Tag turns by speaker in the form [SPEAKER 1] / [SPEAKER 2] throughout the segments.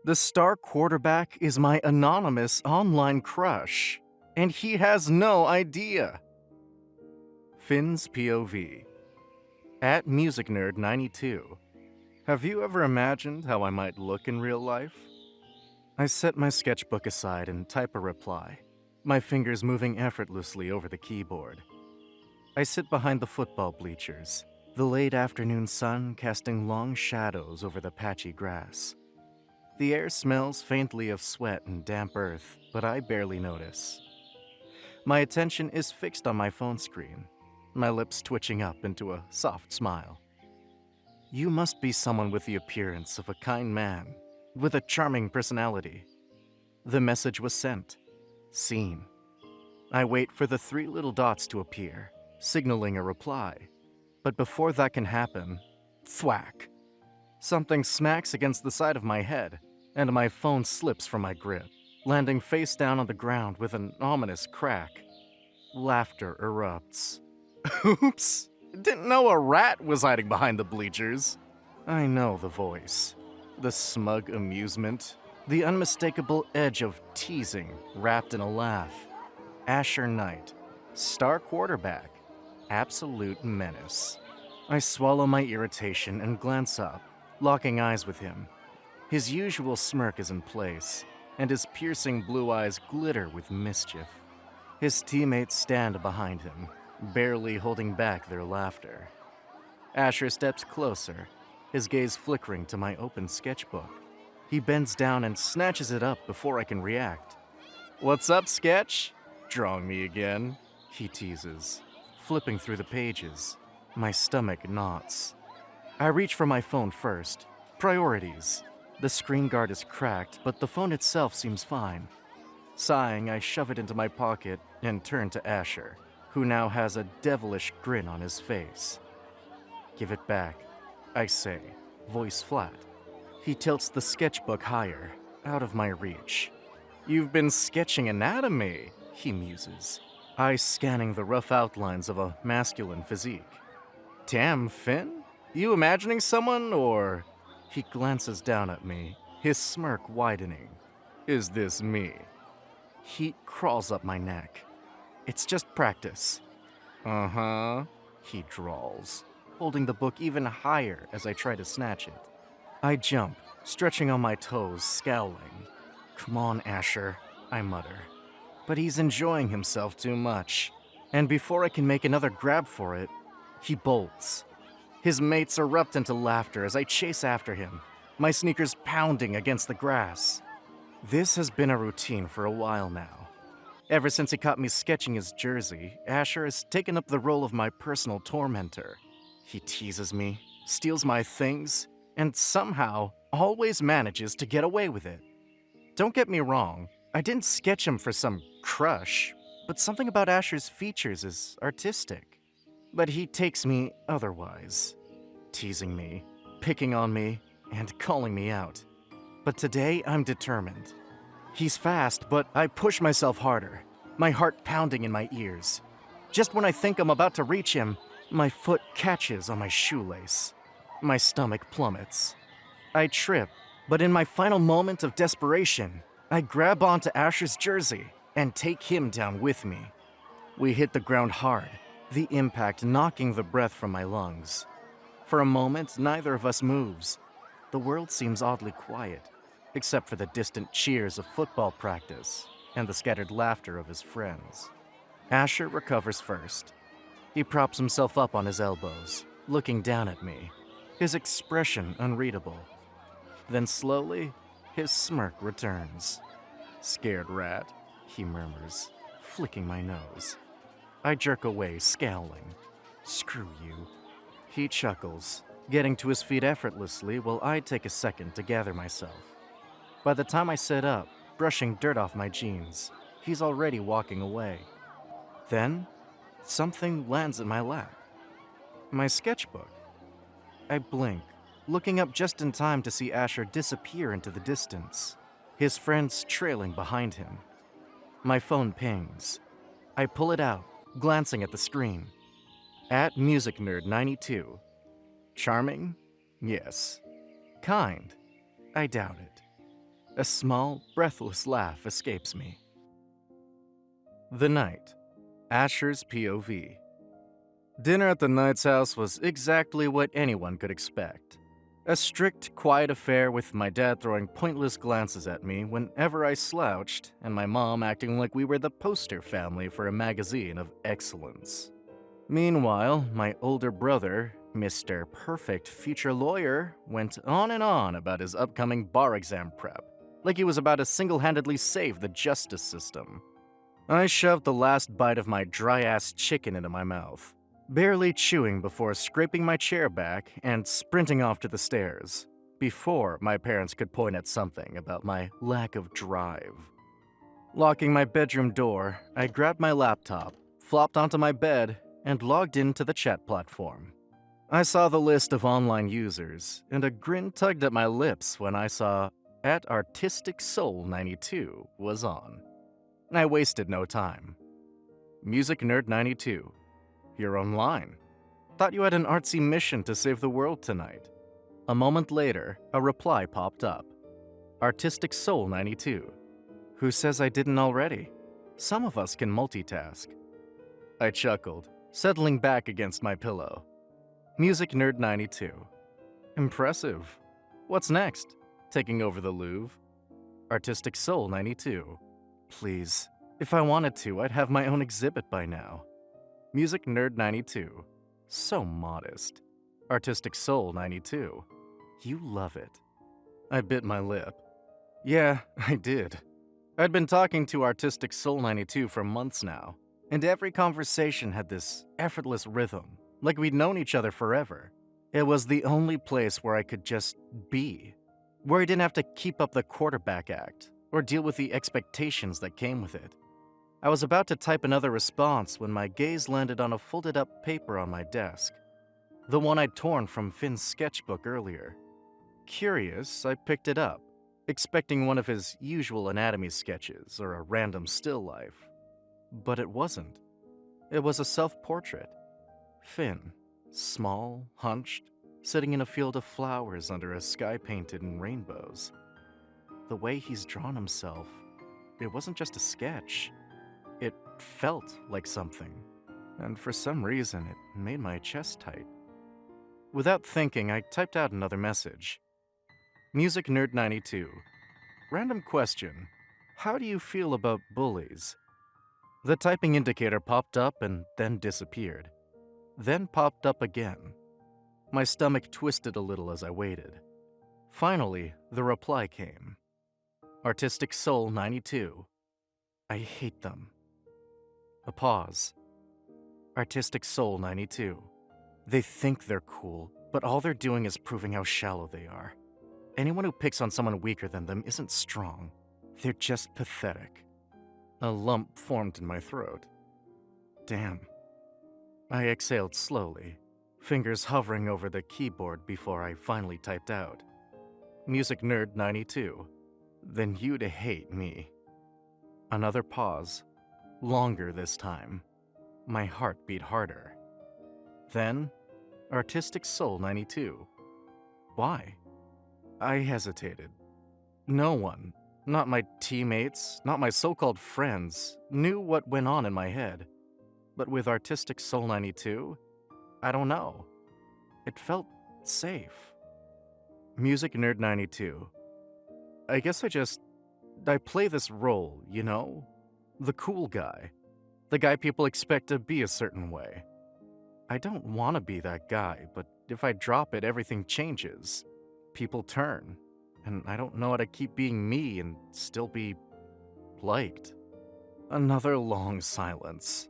[SPEAKER 1] The star quarterback is my anonymous online crush, and he has no idea. Finn's POV. At MusicNerd92. Have you ever imagined how I might look in real life? I set my sketchbook aside and type a reply, my fingers moving effortlessly over the keyboard. I sit behind the football bleachers, the late afternoon sun casting long shadows over the patchy grass. The air smells faintly of sweat and damp earth, but I barely notice. My attention is fixed on my phone screen, my lips twitching up into a soft smile. You must be someone with the appearance of a kind man, with a charming personality. The message was sent. Seen. I wait for the 3 little dots to appear, signaling a reply. But before that can happen, thwack. Something smacks against the side of my head, and my phone slips from my grip, landing face down on the ground with an ominous crack. Laughter erupts. Oops! Didn't know a rat was hiding behind the bleachers. I know the voice. The smug amusement. The unmistakable edge of teasing wrapped in a laugh. Asher Knight. Star quarterback. Absolute menace. I swallow my irritation and glance up, locking eyes with him. His usual smirk is in place, and his piercing blue eyes glitter with mischief. His teammates stand behind him, barely holding back their laughter. Asher steps closer, his gaze flickering to my open sketchbook. He bends down and snatches it up before I can react. "What's up, Sketch? Drawing me again?" he teases, flipping through the pages. My stomach knots. I reach for my phone first. Priorities. The screen guard is cracked, but the phone itself seems fine. Sighing, I shove it into my pocket and turn to Asher, who now has a devilish grin on his face. "Give it back," I say, voice flat. He tilts the sketchbook higher, out of my reach. "You've been sketching anatomy," he muses, eyes scanning the rough outlines of a masculine physique. "Damn, Finn? You imagining someone, or—" He glances down at me, his smirk widening. "Is this me?" Heat crawls up my neck. "It's just practice." "Uh-huh," he drawls, holding the book even higher as I try to snatch it. I jump, stretching on my toes, scowling. "Come on, Asher," I mutter. But he's enjoying himself too much, and before I can make another grab for it, he bolts. His mates erupt into laughter as I chase after him, my sneakers pounding against the grass. This has been a routine for a while now. Ever since he caught me sketching his jersey, Asher has taken up the role of my personal tormentor. He teases me, steals my things, and somehow always manages to get away with it. Don't get me wrong, I didn't sketch him for some crush, but something about Asher's features is artistic. But he takes me otherwise, teasing me, picking on me, and calling me out. But today I'm determined. He's fast, but I push myself harder, my heart pounding in my ears. Just when I think I'm about to reach him, my foot catches on my shoelace. My stomach plummets. I trip, but in my final moment of desperation, I grab onto Asher's jersey and take him down with me. We hit the ground hard, the impact knocking the breath from my lungs. For a moment, neither of us moves. The world seems oddly quiet, except for the distant cheers of football practice and the scattered laughter of his friends. Asher recovers first. He props himself up on his elbows, looking down at me, his expression unreadable. Then slowly, his smirk returns. "Scared rat," he murmurs, flicking my nose. I jerk away, scowling. "Screw you." He chuckles, getting to his feet effortlessly while I take a second to gather myself. By the time I sit up, brushing dirt off my jeans, he's already walking away. Then, something lands in my lap. My sketchbook. I blink, looking up just in time to see Asher disappear into the distance, his friends trailing behind him. My phone pings. I pull it out, glancing at the screen. At MusicNerd92. Charming? Yes. Kind? I doubt it. A small, breathless laugh escapes me. The night. Asher's POV. Dinner at the Knight's house was exactly what anyone could expect. A strict, quiet affair with my dad throwing pointless glances at me whenever I slouched, and my mom acting like we were the poster family for a magazine of excellence. Meanwhile, my older brother, Mr. Perfect Future Lawyer, went on and on about his upcoming bar exam prep, like he was about to single-handedly save the justice system. I shoved the last bite of my dry-ass chicken into my mouth, barely chewing before scraping my chair back and sprinting off to the stairs, before my parents could point at something about my lack of drive. Locking my bedroom door, I grabbed my laptop, flopped onto my bed, and logged into the chat platform. I saw the list of online users, and a grin tugged at my lips when I saw @ArtisticSoul92 was on. I wasted no time. Music Nerd 92, you're online. Thought you had an artsy mission to save the world tonight. A moment later, a reply popped up. Artistic Soul 92. Who says I didn't already? Some of us can multitask. I chuckled, settling back against my pillow. Music Nerd 92. Impressive. What's next? Taking over the Louvre? Artistic Soul 92. Please, if I wanted to, I'd have my own exhibit by now. Music Nerd 92. So modest. Artistic Soul 92. You love it. I bit my lip. Yeah, I did. I'd been talking to Artistic Soul 92 for months now, and every conversation had this effortless rhythm, like we'd known each other forever. It was the only place where I could just be, where I didn't have to keep up the quarterback act or deal with the expectations that came with it. I was about to type another response when my gaze landed on a folded up paper on my desk, the one I'd torn from Finn's sketchbook earlier. Curious, I picked it up, expecting one of his usual anatomy sketches or a random still life. But it wasn't. It was a self-portrait. Finn, small, hunched, sitting in a field of flowers under a sky painted in rainbows. The way he's drawn himself, it wasn't just a sketch. It felt like something, and for some reason it made my chest tight. Without thinking, I typed out another message. Music Nerd 92. Random question. How do you feel about bullies? The typing indicator popped up and then disappeared. Then popped up again. My stomach twisted a little as I waited. Finally, the reply came. Artistic Soul 92. I hate them. A pause. Artistic Soul 92. They think they're cool, but all they're doing is proving how shallow they are. Anyone who picks on someone weaker than them isn't strong. They're just pathetic. A lump formed in my throat. Damn. I exhaled slowly, fingers hovering over the keyboard before I finally typed out. Music Nerd 92. Then you'd hate me. Another pause. Longer this time. My heart beat harder. Then, Artistic Soul 92. Why? I hesitated. No one, not my teammates, not my so-called friends, knew what went on in my head. But with Artistic Soul 92, I don't know. It felt safe. Music Nerd 92. I guess I play this role, you know? The cool guy. The guy people expect to be a certain way. I don't want to be that guy, but if I drop it, everything changes. People turn, and I don't know how to keep being me and still be liked. Another long silence.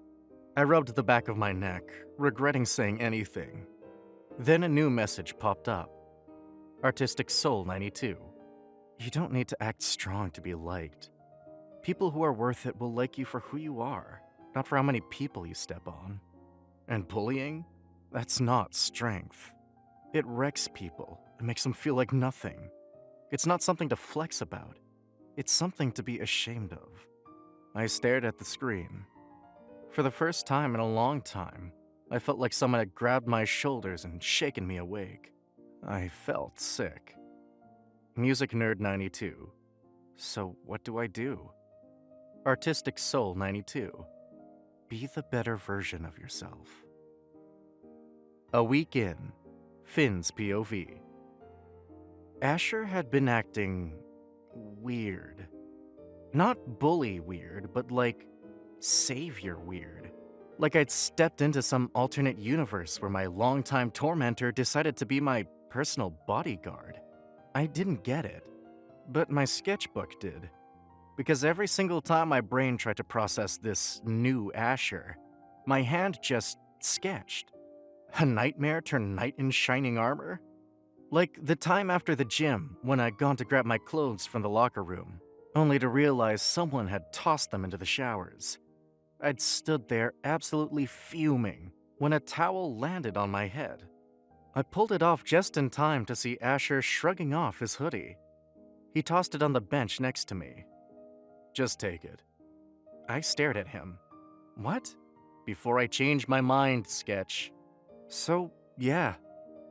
[SPEAKER 1] I rubbed the back of my neck, regretting saying anything. Then a new message popped up. Artistic Soul 92. You don't need to act strong to be liked. People who are worth it will like you for who you are, not for how many people you step on. And bullying? That's not strength. It wrecks people. It makes them feel like nothing. It's not something to flex about. It's something to be ashamed of. I stared at the screen. For the first time in a long time, I felt like someone had grabbed my shoulders and shaken me awake. I felt sick. Music Nerd 92. So what do I do? Artistic Soul 92. Be the better version of yourself. A week in, Finn's POV. Asher had been acting weird. Not bully weird, but like savior weird. Like I'd stepped into some alternate universe where my longtime tormentor decided to be my personal bodyguard. I didn't get it, but my sketchbook did. Because every single time my brain tried to process this new Asher, my hand just sketched. A nightmare turned knight in shining armor? Like the time after the gym when I'd gone to grab my clothes from the locker room, only to realize someone had tossed them into the showers. I'd stood there absolutely fuming when a towel landed on my head. I pulled it off just in time to see Asher shrugging off his hoodie. He tossed it on the bench next to me. Just take it. I stared at him. What? Before I changed my mind, sketch. So, yeah,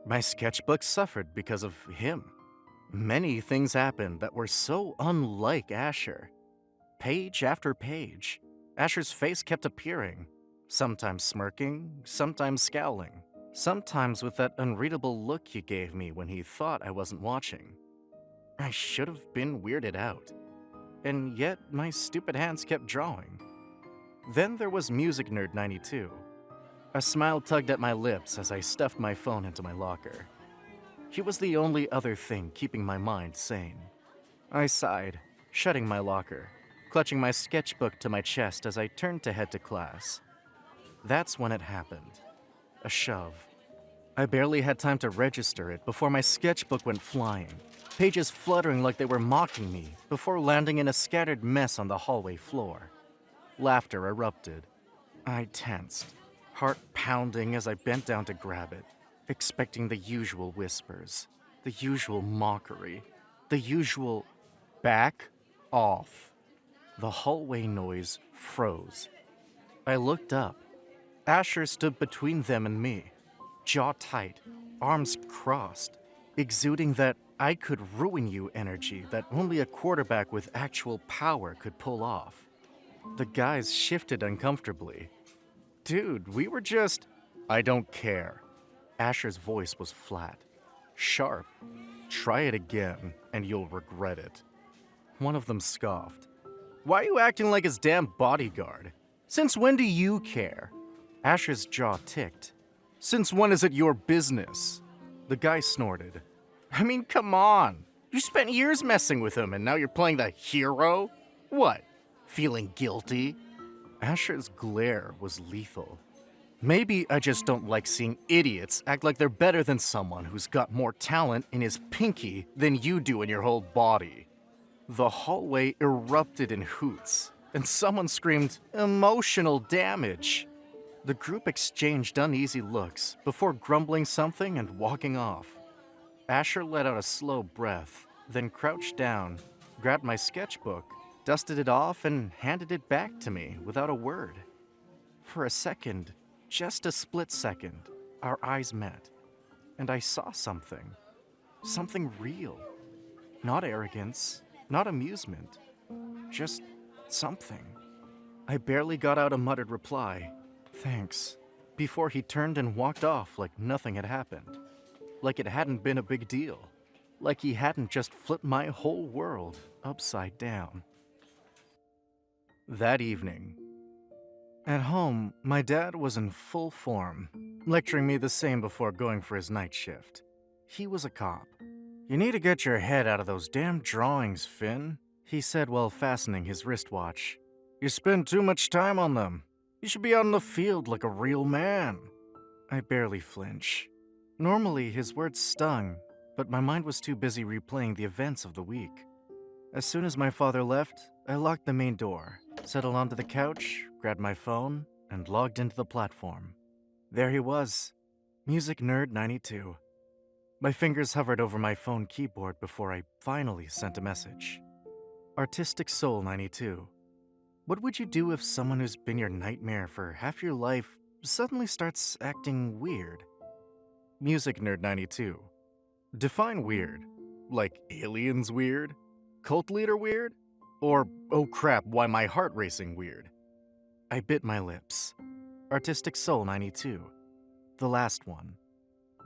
[SPEAKER 1] my sketchbook suffered because of him. Many things happened that were so unlike Asher. Page after page, Asher's face kept appearing, sometimes smirking, sometimes scowling, sometimes with that unreadable look he gave me when he thought I wasn't watching. I should have been weirded out, and yet my stupid hands kept drawing. Then there was Music Nerd 92. A smile tugged at my lips as I stuffed my phone into my locker. He was the only other thing keeping my mind sane. I sighed, shutting my locker, clutching my sketchbook to my chest as I turned to head to class. That's when it happened. A shove. I barely had time to register it before my sketchbook went flying, pages fluttering like they were mocking me before landing in a scattered mess on the hallway floor. Laughter erupted. I tensed, heart pounding as I bent down to grab it, expecting the usual whispers, the usual mockery, the usual back off. The hallway noise froze. I looked up. Asher stood between them and me, jaw tight, arms crossed, exuding that I could ruin you energy that only a quarterback with actual power could pull off. The guys shifted uncomfortably. Dude, we were just... I don't care. Asher's voice was flat, sharp. Try it again, and you'll regret it. One of them scoffed. Why are you acting like his damn bodyguard? Since when do you care? Asher's jaw ticked. Since when is it your business? The guy snorted. I mean, come on. You spent years messing with him, and now you're playing the hero? What? Feeling guilty? Asher's glare was lethal. Maybe I just don't like seeing idiots act like they're better than someone who's got more talent in his pinky than you do in your whole body. The hallway erupted in hoots, and someone screamed, "Emotional damage!" The group exchanged uneasy looks before grumbling something and walking off. Asher let out a slow breath, then crouched down, grabbed my sketchbook, dusted it off, and handed it back to me without a word. For a second, just a split second, our eyes met, and I saw something. Something real. Not arrogance, not amusement, just something. I barely got out a muttered reply, "Thanks," before he turned and walked off like nothing had happened. Like it hadn't been a big deal. Like he hadn't just flipped my whole world upside down. That evening, at home, my dad was in full form, lecturing me the same before going for his night shift. He was a cop. "You need to get your head out of those damn drawings, Finn," he said while fastening his wristwatch. "You spend too much time on them. You should be out in the field like a real man." I barely flinch. Normally, his words stung, but my mind was too busy replaying the events of the week. As soon as my father left, I locked the main door, settled onto the couch, grabbed my phone, and logged into the platform. There he was, Music Nerd 92. My fingers hovered over my phone keyboard before I finally sent a message. Artistic Soul 92. What would you do if someone who's been your nightmare for half your life suddenly starts acting weird? Music Nerd 92. Define weird. Like aliens weird? cult leader weird? Or, oh crap, why my heart racing weird? I bit my lips. Artistic Soul 92. The last one.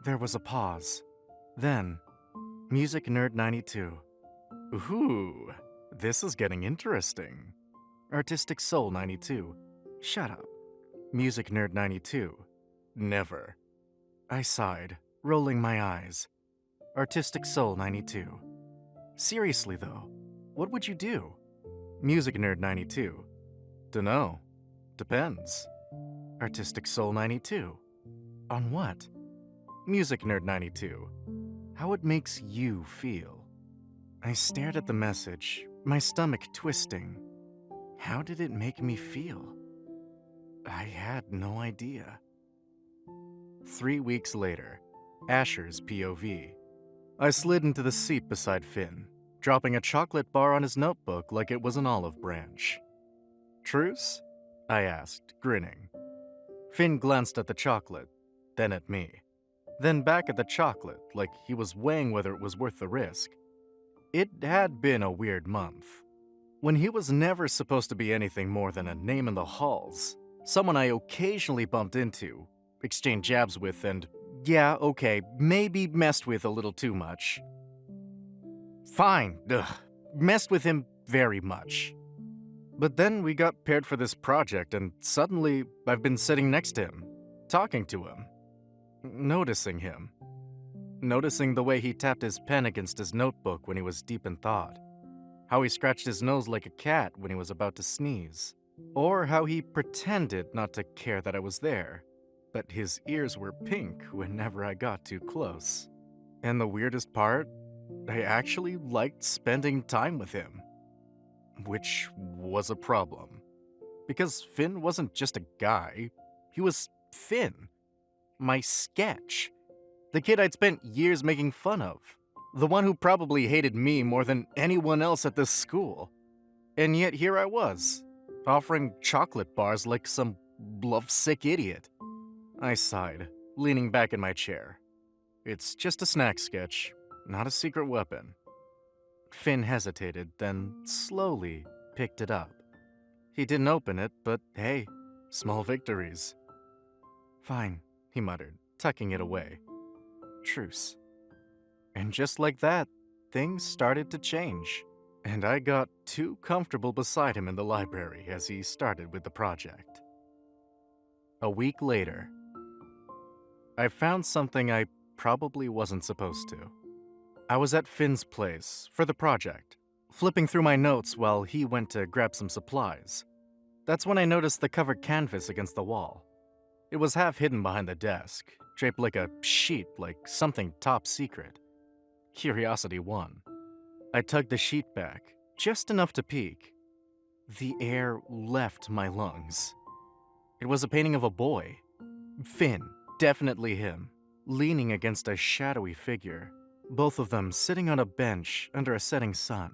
[SPEAKER 1] There was a pause. Then, Music Nerd 92. Ooh, this is getting interesting. Artistic Soul 92. Shut up. Music Nerd 92. Never. I sighed, rolling my eyes. Artistic Soul 92. Seriously though, what would you do? Music Nerd 92. Dunno. Depends. Artistic Soul 92. On what? Music Nerd 92. How it makes you feel. I stared at the message, my stomach twisting. How did it make me feel? I had no idea. 3 weeks later, Asher's POV. I slid into the seat beside Finn, dropping a chocolate bar on his notebook like it was an olive branch. Truce? I asked, grinning. Finn glanced at the chocolate, then at me, then back at the chocolate like he was weighing whether it was worth the risk. It had been a weird month. When he was never supposed to be anything more than a name in the halls, someone I occasionally bumped into, exchanged jabs with, and yeah, okay, maybe messed with a little too much. Fine, messed with him very much. But then we got paired for this project, and suddenly I've been sitting next to him, talking to him, noticing him. Noticing the way he tapped his pen against his notebook when he was deep in thought. How he scratched his nose like a cat when he was about to sneeze. Or how he pretended not to care that I was there, but his ears were pink whenever I got too close. And the weirdest part, I actually liked spending time with him. Which was a problem. Because Finn wasn't just a guy, he was Finn. My sketch. The kid I'd spent years making fun of. The one who probably hated me more than anyone else at this school. And yet here I was, offering chocolate bars like some lovesick idiot. I sighed, leaning back in my chair. It's just a snack sketch, not a secret weapon. Finn hesitated, then slowly picked it up. He didn't open it, but hey, small victories. Fine, he muttered, tucking it away. Truce. And just like that, things started to change, and I got too comfortable beside him in the library as he started with the project. A week later, I found something I probably wasn't supposed to. I was at Finn's place for the project, flipping through my notes while he went to grab some supplies. That's when I noticed the covered canvas against the wall. It was half hidden behind the desk, draped like a sheet, like something top secret. Curiosity won. I tugged the sheet back, just enough to peek. The air left my lungs. It was a painting of a boy. Finn, definitely him, leaning against a shadowy figure. Both of them sitting on a bench under a setting sun,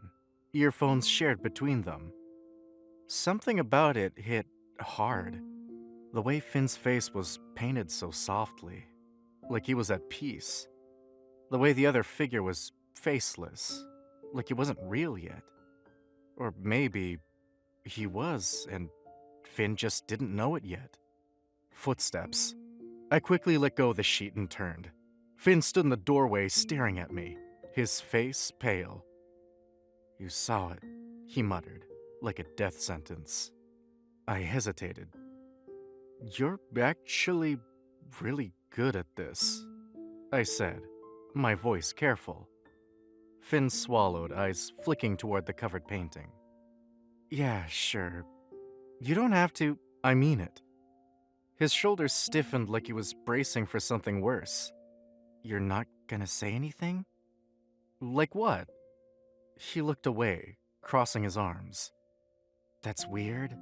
[SPEAKER 1] earphones shared between them. Something about it hit hard. The way Finn's face was painted so softly, like he was at peace. The way the other figure was faceless, like he wasn't real yet. Or maybe he was, and Finn just didn't know it yet. Footsteps. I quickly let go of the sheet and turned. Finn stood in the doorway staring at me, his face pale. You saw it, he muttered, like a death sentence. I hesitated. You're actually really good at this, I said, my voice careful. Finn swallowed, eyes flicking toward the covered painting. Yeah, sure. You don't have to, I mean it. His shoulders stiffened like he was bracing for something worse. You're not gonna say anything? Like what? He looked away, crossing his arms. That's weird.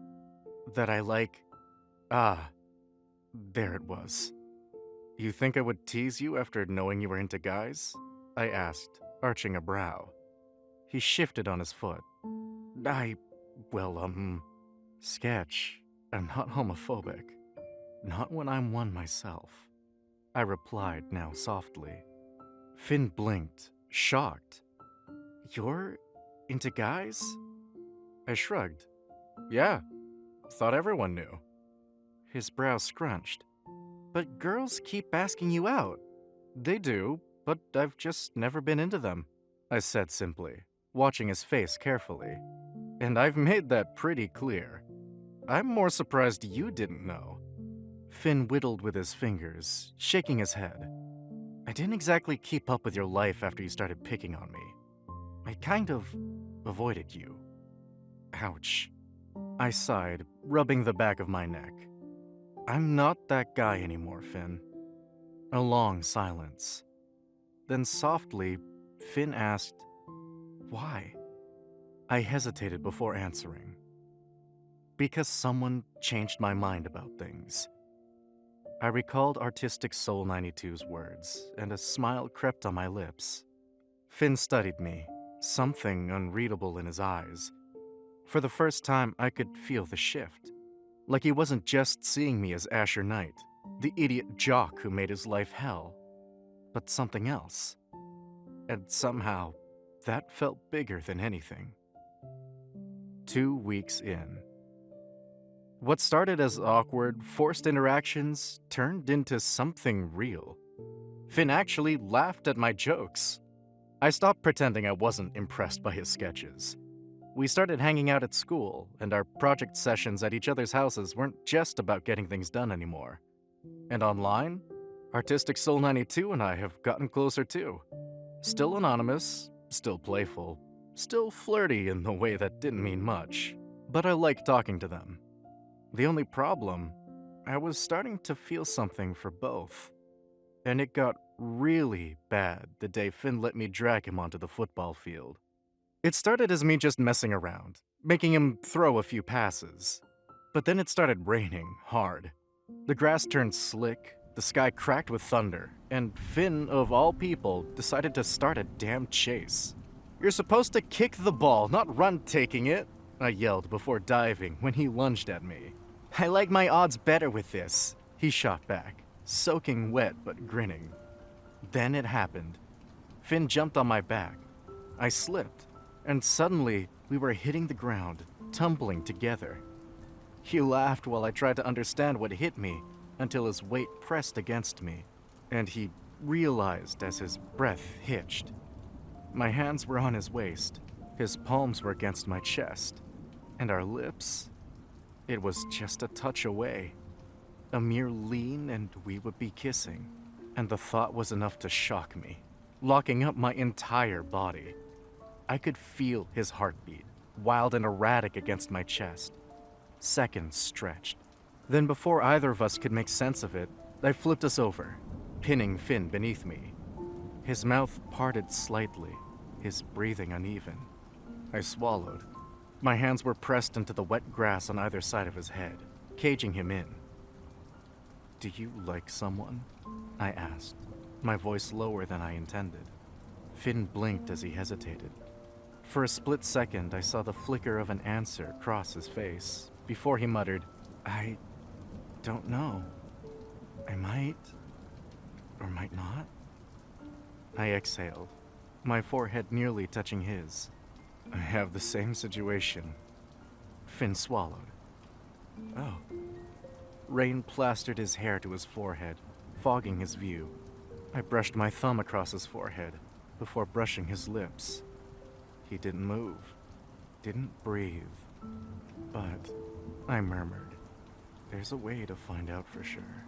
[SPEAKER 1] That I like... Ah, there it was. You think I would tease you after knowing you were into guys? I asked, arching a brow. He shifted on his foot. Sketch. I'm not homophobic. Not when I'm one myself. I replied, now softly. Finn blinked, shocked. You're Into guys? I shrugged. Yeah, thought everyone knew. His brow scrunched. But girls keep asking you out. They do, but I've just never been into them, I said simply, watching his face carefully. And I've made that pretty clear. I'm more surprised you didn't know. Finn whittled with his fingers, shaking his head. I didn't exactly keep up with your life after you started picking on me. I kind of avoided you. Ouch. I sighed, rubbing the back of my neck. I'm not that guy anymore, Finn. A long silence. Then softly, Finn asked, "Why?" I hesitated before answering. Because someone changed my mind about things. I recalled Artistic Soul 92's words, and a smile crept on my lips. Finn studied me, something unreadable in his eyes. For the first time, I could feel the shift. Like he wasn't just seeing me as Asher Knight, the idiot jock who made his life hell, but something else. And somehow, that felt bigger than anything. 2 weeks in. What started as awkward, forced interactions turned into something real. Finn actually laughed at my jokes. I stopped pretending I wasn't impressed by his sketches. We started hanging out at school, and our project sessions at each other's houses weren't just about getting things done anymore. And online, Artistic Soul 92 and I have gotten closer too. Still anonymous, still playful, still flirty in the way that didn't mean much, but I like talking to them. The only problem, I was starting to feel something for both. And it got really bad the day Finn let me drag him onto the football field. It started as me just messing around, making him throw a few passes. But then it started raining hard. The grass turned slick, the sky cracked with thunder, and Finn, of all people, decided to start a damn chase. "You're supposed to kick the ball, not run taking it," I yelled before diving when he lunged at me. "I like my odds better with this," he shot back, soaking wet but grinning. Then it happened. Finn jumped on my back. I slipped, and suddenly we were hitting the ground, tumbling together. He laughed while I tried to understand what hit me until his weight pressed against me, and he realized as his breath hitched. My hands were on his waist, his palms were against my chest, and our lips, it was just a touch away. A mere lean and we would be kissing, and the thought was enough to shock me, locking up my entire body. I could feel his heartbeat, wild and erratic against my chest. Seconds stretched. Then before either of us could make sense of it, I flipped us over, pinning Finn beneath me. His mouth parted slightly, his breathing uneven. I swallowed. My hands were pressed into the wet grass on either side of his head, caging him in. "Do you like someone?" I asked, my voice lower than I intended. Finn blinked as he hesitated. For a split second, I saw the flicker of an answer cross his face before he muttered, "I don't know. I might, or might not." I exhaled, my forehead nearly touching his. "I have the same situation." Finn swallowed. "Oh." Rain plastered his hair to his forehead, fogging his view. I brushed my thumb across his forehead before brushing his lips. He didn't move, didn't breathe. But, I murmured, "There's a way to find out for sure."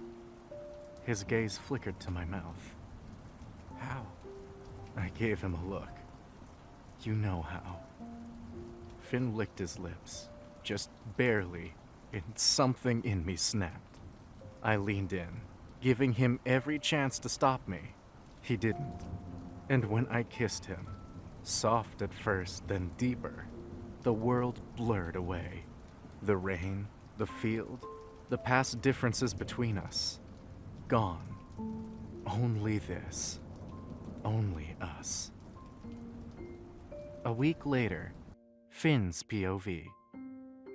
[SPEAKER 1] His gaze flickered to my mouth. "How?" I gave him a look. "You know how." Finn licked his lips, just barely, and something in me snapped. I leaned in, giving him every chance to stop me. He didn't. And when I kissed him, soft at first, then deeper, the world blurred away. The rain, the field, the past differences between us. Gone. Only this. Only us. A week later, Finn's POV.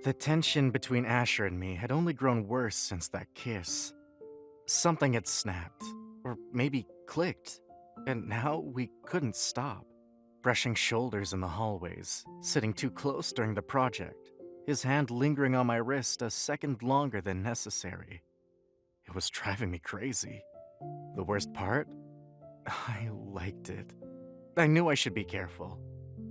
[SPEAKER 1] The tension between Asher and me had only grown worse since that kiss. Something had snapped, or maybe clicked, and now we couldn't stop. brushing shoulders in the hallways, sitting too close during the project, his hand lingering on my wrist a second longer than necessary. It was driving me crazy. The worst part? I liked it. I knew I should be careful.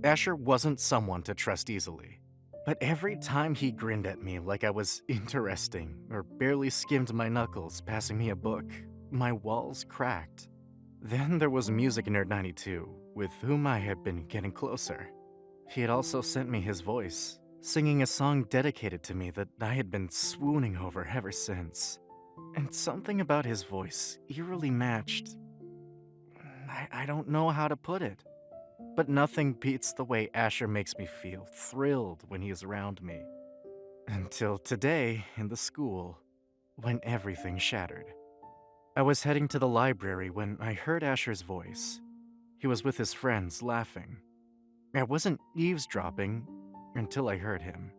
[SPEAKER 1] Asher wasn't someone to trust easily. But every time he grinned at me like I was interesting or barely skimmed my knuckles passing me a book, my walls cracked. Then there was Music Nerd 92, with whom I had been getting closer. He had also sent me his voice, singing a song dedicated to me that I had been swooning over ever since. And something about his voice eerily matched. I don't know how to put it, but nothing beats the way Asher makes me feel thrilled when he is around me. Until today in the school, when everything shattered. I was heading to the library when I heard Asher's voice. He was with his friends laughing. I wasn't eavesdropping until I heard him.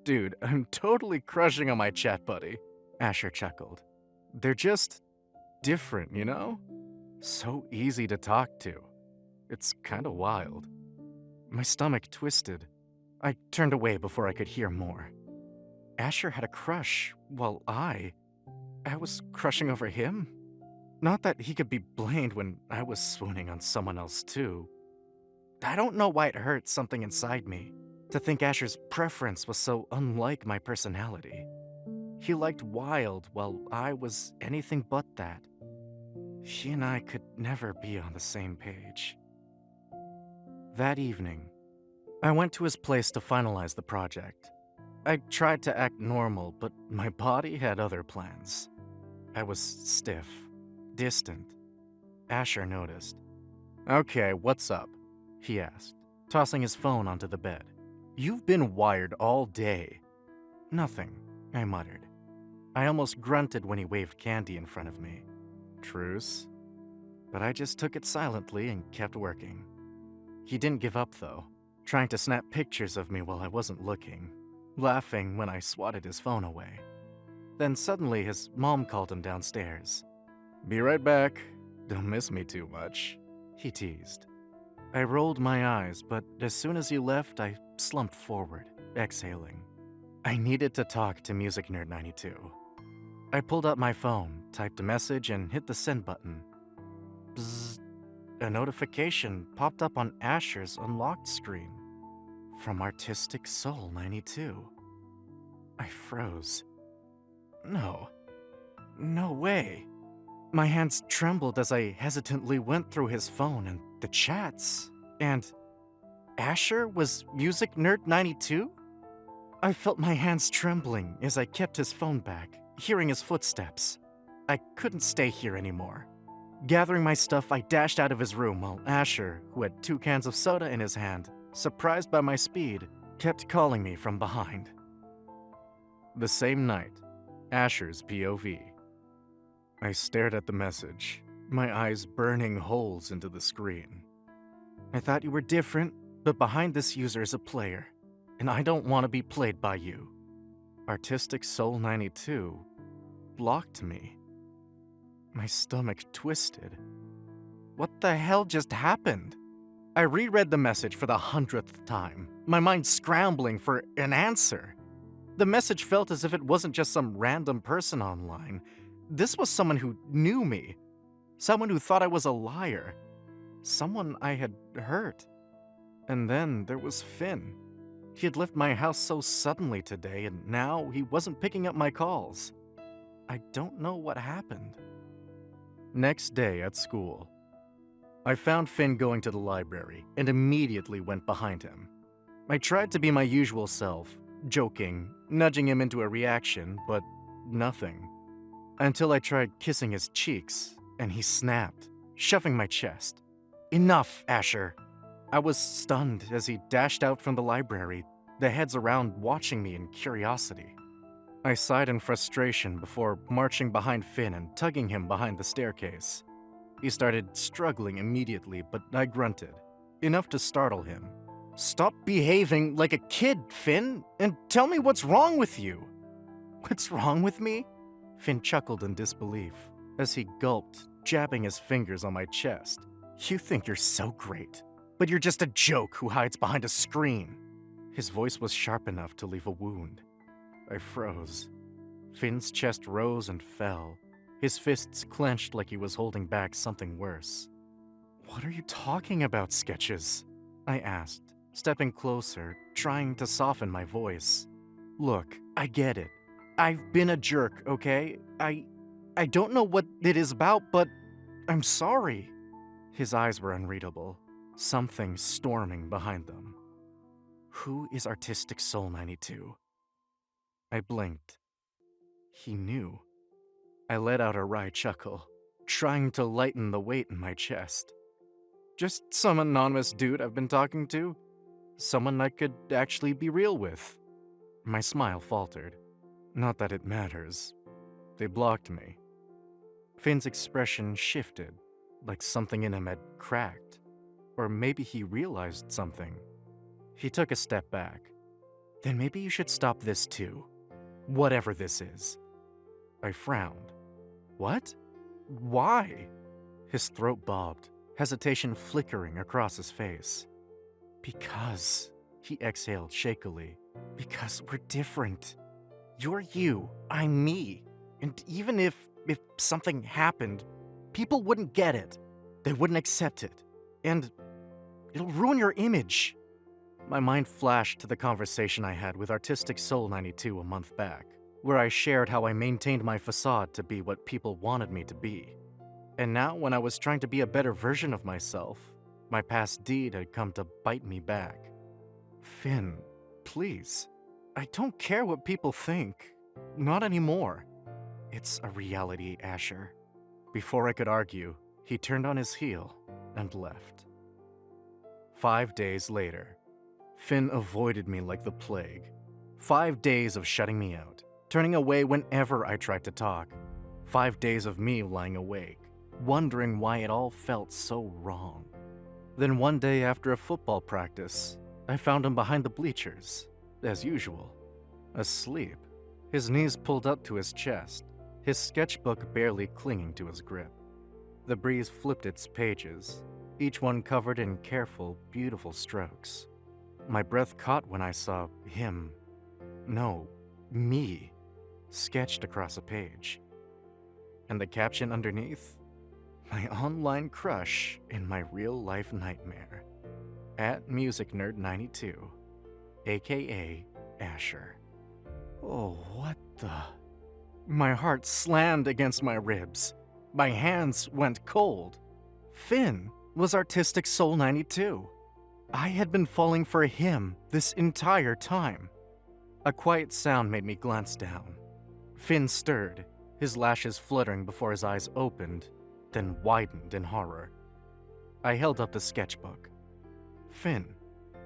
[SPEAKER 1] "Dude, I'm totally crushing on my chat buddy," Asher chuckled. "They're just different, you know? So easy to talk to. It's kinda wild." My stomach twisted. I turned away before I could hear more. Asher had a crush, while I was crushing over him? Not that he could be blamed when I was swooning on someone else too. I don't know why it hurt something inside me to think Asher's preference was so unlike my personality. He liked wild while I was anything but that. He and I could never be on the same page. That evening, I went to his place to finalize the project. I tried to act normal, but my body had other plans. I was stiff, distant. Asher noticed. "Okay, what's up?" he asked, tossing his phone onto the bed. "You've been wired all day." "Nothing," I muttered. I almost grunted when he waved candy in front of me. Truce. But I just took it silently and kept working. He didn't give up, though, trying to snap pictures of me while I wasn't looking, laughing when I swatted his phone away. Then suddenly his mom called him downstairs. "Be right back. Don't miss me too much," he teased. I rolled my eyes, but as soon as he left, I slumped forward, exhaling. I needed to talk to Music Nerd 92. I pulled up my phone, typed a message, and hit the send button. Bzzz. A notification popped up on Asher's unlocked screen. From Artistic Soul 92. I froze. No way. My hands trembled as I hesitantly went through his phone and the chats. And Asher was Music Nerd 92? I felt my hands trembling as I kept his phone back, hearing his footsteps. I couldn't stay here anymore. Gathering my stuff, I dashed out of his room while Asher, who had 2 cans of soda in his hand, surprised by my speed, kept calling me from behind. The same night, Asher's POV. I stared at the message, my eyes burning holes into the screen. "I thought you were different, but behind this user is a player, and I don't want to be played by you." Artistic Soul 92 blocked me. My stomach twisted. What the hell just happened? I reread the message for the 100th time, my mind scrambling for an answer. The message felt as if it wasn't just some random person online. This was someone who knew me, someone who thought I was a liar, someone I had hurt. And then there was Finn. He had left my house so suddenly today, and now he wasn't picking up my calls. I don't know what happened. Next day at school, I found Finn going to the library and immediately went behind him. I tried to be my usual self, joking, nudging him into a reaction, but nothing. Until I tried kissing his cheeks, and he snapped, shoving my chest. "Enough, Asher." I was stunned as he dashed out from the library, the heads around watching me in curiosity. I sighed in frustration before marching behind Finn and tugging him behind the staircase. He started struggling immediately, but I grunted, enough to startle him. "Stop behaving like a kid, Finn, and tell me what's wrong with you." "What's wrong with me?" Finn chuckled in disbelief as he gulped, jabbing his fingers on my chest. "You think you're so great. but you're just a joke who hides behind a screen. His voice was sharp enough to leave a wound. I froze. Finn's chest rose and fell. His fists clenched like he was holding back something worse. What are you talking about, Sketches? I asked, stepping closer, trying to soften my voice. Look, I get it. I've been a jerk, okay? I don't know what it is about, but I'm sorry. His eyes were unreadable, something storming behind them. Who is Artistic Soul 92? I blinked. He knew. I let out a wry chuckle, trying to lighten the weight in my chest. Just some anonymous dude I've been talking to. Someone I could actually be real with. My smile faltered. Not that it matters. They blocked me. Finn's expression shifted, like something in him had cracked. Or maybe he realized something. He took a step back. Then maybe you should stop this too. Whatever this is. I frowned. What? Why? His throat bobbed, hesitation flickering across his face. Because, he exhaled shakily, because we're different. You're you, I'm me. And even if something happened, people wouldn't get it. They wouldn't accept it. And it'll ruin your image. My mind flashed to the conversation I had with Artistic Soul 92 a month back, where I shared how I maintained my facade to be what people wanted me to be. And now, when I was trying to be a better version of myself, my past deed had come to bite me back. Finn, please. I don't care what people think. Not anymore. It's a reality, Asher. Before I could argue, he turned on his heel and left. 5 days later, Finn avoided me like the plague. 5 days of shutting me out, turning away whenever I tried to talk. 5 days of me lying awake, wondering why it all felt so wrong. Then one day after a football practice, I found him behind the bleachers, as usual, asleep, his knees pulled up to his chest, his sketchbook barely clinging to his grip. The breeze flipped its pages, each one covered in careful, beautiful strokes. My breath caught when I saw him, no, me, sketched across a page. And the caption underneath? My online crush in my real-life nightmare. @MusicNerd92, aka Asher. Oh, what the... My heart slammed against my ribs. My hands went cold. Finn was Artistic Soul 92. I had been falling for him this entire time. A quiet sound made me glance down. Finn stirred, his lashes fluttering before his eyes opened, then widened in horror. I held up the sketchbook. Finn.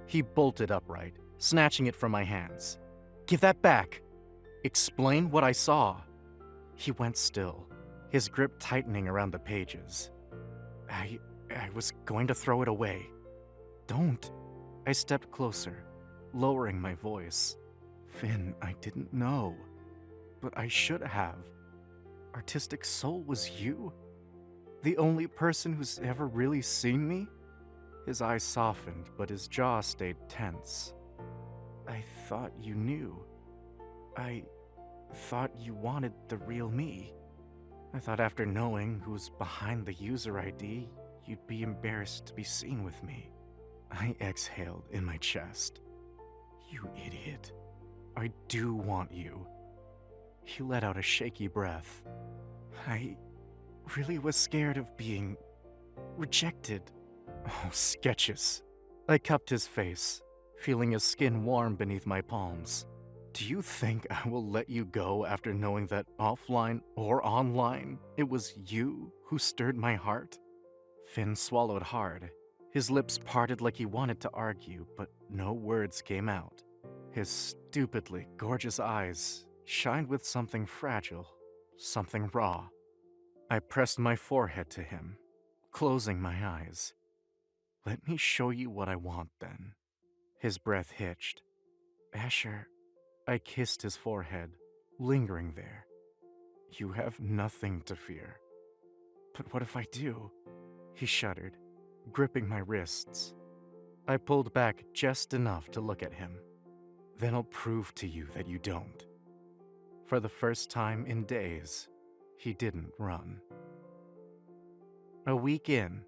[SPEAKER 1] He bolted upright, snatching it from my hands. Give that back. Explain what I saw. He went still, his grip tightening around the pages. I was going to throw it away. Don't. I stepped closer, lowering my voice. Finn, I didn't know. But I should have. Artistic Soul was you? The only person who's ever really seen me? His eyes softened, but his jaw stayed tense. I thought you knew. I thought you wanted the real me. I thought after knowing who's behind the user ID, you'd be embarrassed to be seen with me. I exhaled in my chest. You idiot. I do want you. He let out a shaky breath. I really was scared of being rejected. Oh, Sketches. I cupped his face, feeling his skin warm beneath my palms. Do you think I will let you go after knowing that offline or online, it was you who stirred my heart? Finn swallowed hard. His lips parted like he wanted to argue, but no words came out. His stupidly gorgeous eyes shined with something fragile, something raw. I pressed my forehead to him, closing my eyes. Let me show you what I want, then. His breath hitched. Asher, I kissed his forehead, lingering there. You have nothing to fear. But what if I do? He shuddered, gripping my wrists. I pulled back just enough to look at him. Then I'll prove to you that you don't. For the first time in days, he didn't run. A week in,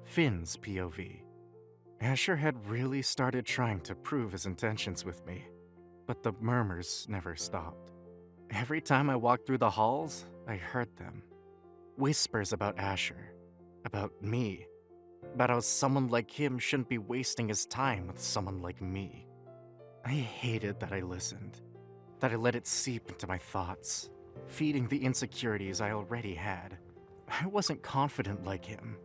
[SPEAKER 1] Finn's POV. Asher had really started trying to prove his intentions with me, but the murmurs never stopped. Every time I walked through the halls, I heard them. Whispers about Asher, about me, about how someone like him shouldn't be wasting his time with someone like me. I hated that I listened, that I let it seep into my thoughts, feeding the insecurities I already had. I wasn't confident like him.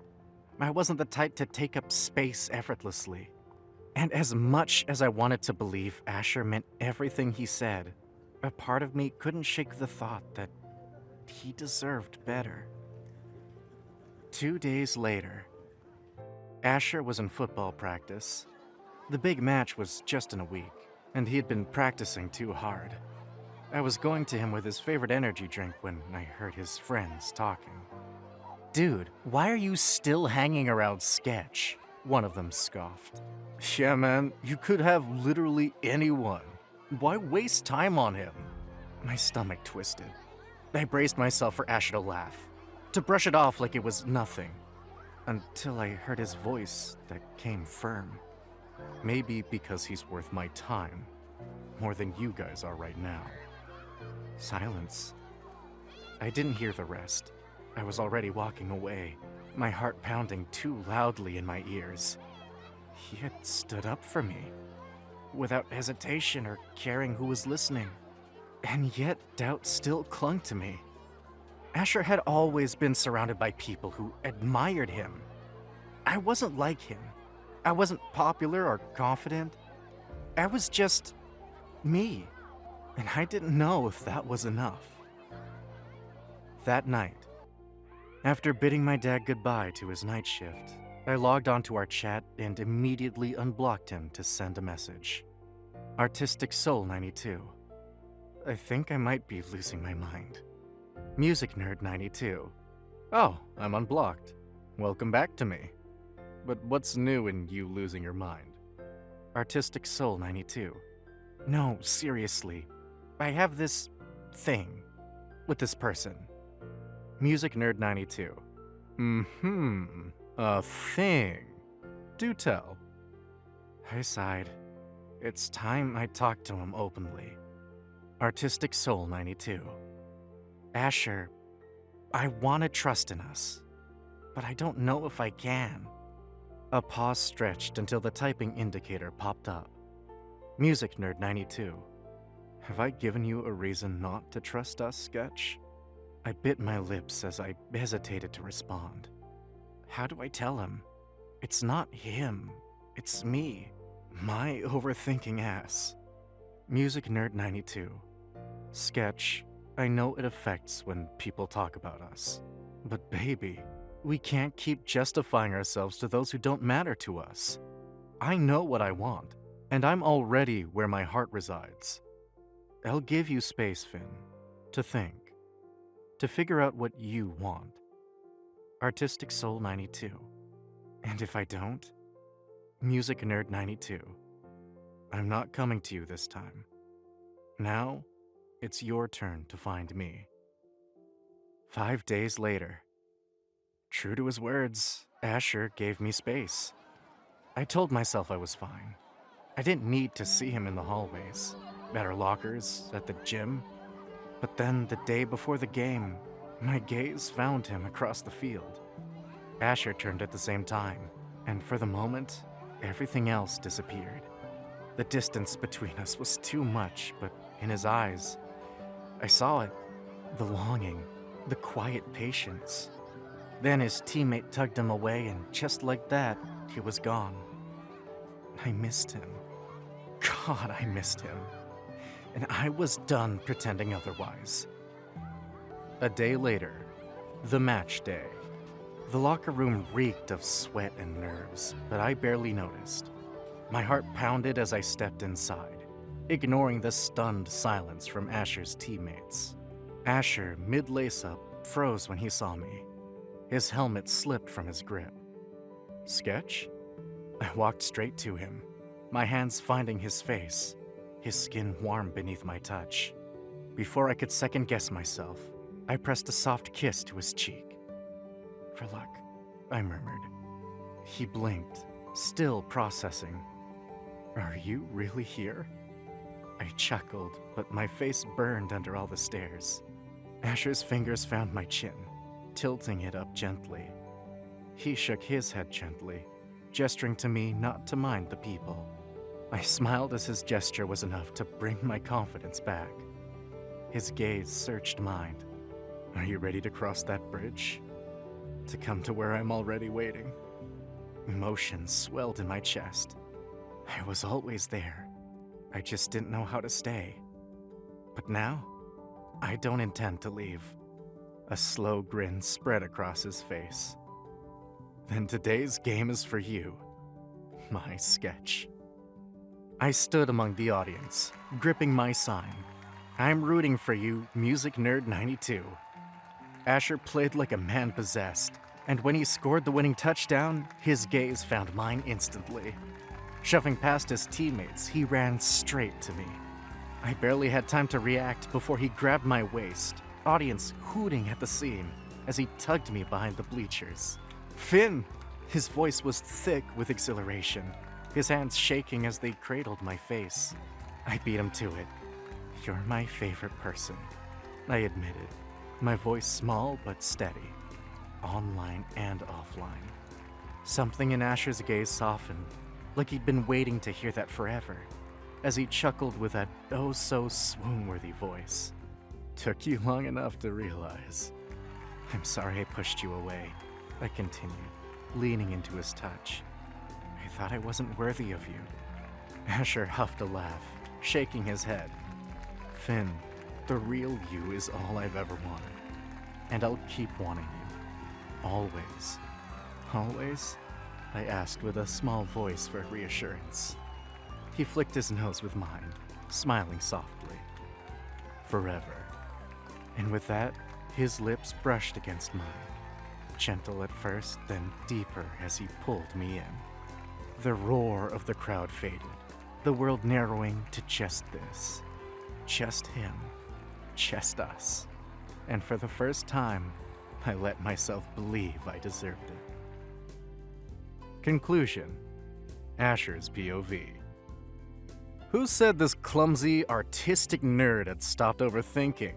[SPEAKER 1] I wasn't the type to take up space effortlessly. And as much as I wanted to believe Asher meant everything he said, a part of me couldn't shake the thought that he deserved better. 2 days later, Asher was in football practice. The big match was just in a week, and he had been practicing too hard. I was going to him with his favorite energy drink when I heard his friends talking. "Dude, why are you still hanging around Sketch?" one of them scoffed. "Yeah, man, you could have literally anyone. Why waste time on him?" My stomach twisted. I braced myself for Asher to laugh, to brush it off like it was nothing, until I heard his voice that came firm. "Maybe because he's worth my time, more than you guys are right now." Silence. I didn't hear the rest. I was already walking away, my heart pounding too loudly in my ears. He had stood up for me, without hesitation or caring who was listening. And yet doubt still clung to me. Asher had always been surrounded by people who admired him. I wasn't like him. I wasn't popular or confident. I was just me, and I didn't know if that was enough. That night, after bidding my dad goodbye to his night shift, I logged onto our chat and immediately unblocked him to send a message. Artistic Soul 92. I think I might be losing my mind. Music Nerd 92. Oh, I'm unblocked. Welcome back to me. But what's new in you losing your mind? Artistic Soul 92. No, seriously. I have this thing with this person. Music Nerd 92. A thing. Do tell. I sighed. It's time I talked to him openly. Artistic Soul 92. Asher, I want to trust in us, but I don't know if I can. A pause stretched until the typing indicator popped up. Music Nerd 92. Have I given you a reason not to trust us, Sketch? I bit my lips as I hesitated to respond. How do I tell him? It's not him. It's me. My overthinking ass. Music Nerd 92. Sketch, I know it affects when people talk about us. But baby, we can't keep justifying ourselves to those who don't matter to us. I know what I want, and I'm already where my heart resides. I'll give you space, Finn, to think. To figure out what you want. Artistic Soul 92. And if I don't, Music Nerd 92. I'm not coming to you this time. Now, it's your turn to find me. 5 days later. True to his words, Asher gave me space. I told myself I was fine. I didn't need to see him in the hallways, at our lockers, at the gym. But then, the day before the game, my gaze found him across the field. Asher turned at the same time, and for the moment, everything else disappeared. The distance between us was too much, but in his eyes, I saw it. The longing, the quiet patience. Then his teammate tugged him away, and just like that, he was gone. I missed him. God, I missed him. And I was done pretending otherwise. A day later, the match day. The locker room reeked of sweat and nerves, but I barely noticed. My heart pounded as I stepped inside, ignoring the stunned silence from Asher's teammates. Asher, mid-lace-up, froze when he saw me. His helmet slipped from his grip. Sketch? I walked straight to him, my hands finding his face, his skin warm beneath my touch. Before I could second-guess myself, I pressed a soft kiss to his cheek. "For luck," I murmured. He blinked, still processing. "Are you really here?" I chuckled, but my face burned under all the stares. Asher's fingers found my chin, tilting it up gently. He shook his head gently, gesturing to me not to mind the people. I smiled as his gesture was enough to bring my confidence back. His gaze searched mine. "Are you ready to cross that bridge? To come to where I'm already waiting?" Emotions swelled in my chest. I was always there. I just didn't know how to stay. But now, I don't intend to leave. A slow grin spread across his face. "Then today's game is for you, my sketch." I stood among the audience, gripping my sign. "I'm rooting for you, Music Nerd 92. Asher played like a man possessed, and when he scored the winning touchdown, his gaze found mine instantly. Shoving past his teammates, he ran straight to me. I barely had time to react before he grabbed my waist, audience hooting at the scene as he tugged me behind the bleachers. "Finn!" His voice was thick with exhilaration, his hands shaking as they cradled my face. I beat him to it. "You're my favorite person," I admitted, my voice small but steady, online and offline. Something in Asher's gaze softened, like he'd been waiting to hear that forever, as he chuckled with that oh-so-swoon-worthy voice. "Took you long enough to realize." "I'm sorry I pushed you away," I continued, leaning into his touch. "I thought I wasn't worthy of you." Asher huffed a laugh, shaking his head. "Finn, the real you is all I've ever wanted, and I'll keep wanting you. Always." "Always?" I asked with a small voice for reassurance. He flicked his nose with mine, smiling softly. "Forever." And with that, his lips brushed against mine, gentle at first, then deeper as he pulled me in. The roar of the crowd faded, the world narrowing to just this. Just him. Just us. And for the first time, I let myself believe I deserved it. Conclusion. Asher's POV. Who said this clumsy, artistic nerd had stopped overthinking?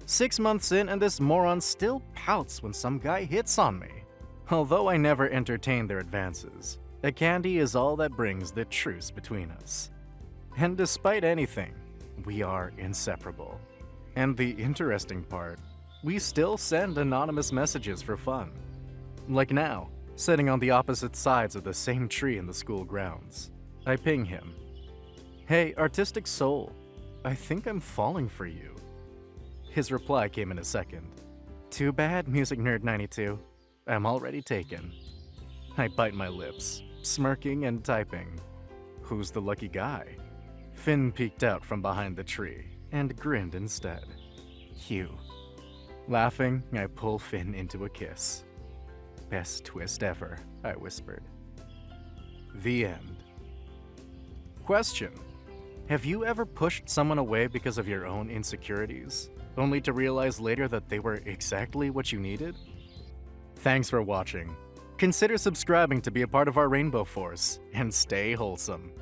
[SPEAKER 1] 6 months in and this moron still pouts when some guy hits on me. Although I never entertain their advances, a candy is all that brings the truce between us. And despite anything, we are inseparable. And the interesting part, we still send anonymous messages for fun. Like now, sitting on the opposite sides of the same tree in the school grounds. I ping him. "Hey, artistic soul, I think I'm falling for you." His reply came in a second. "Too bad, Music Nerd 92. I'm already taken." I bite my lips, smirking and typing. Who's the lucky guy? Finn peeked out from behind the tree and grinned instead. "You." Laughing, I pull Finn into a kiss. "Best twist ever," I whispered. The end. Question. Have you ever pushed someone away because of your own insecurities, only to realize later that they were exactly what you needed? Thanks for watching. Consider subscribing to be a part of our Rainbow Force, and stay wholesome.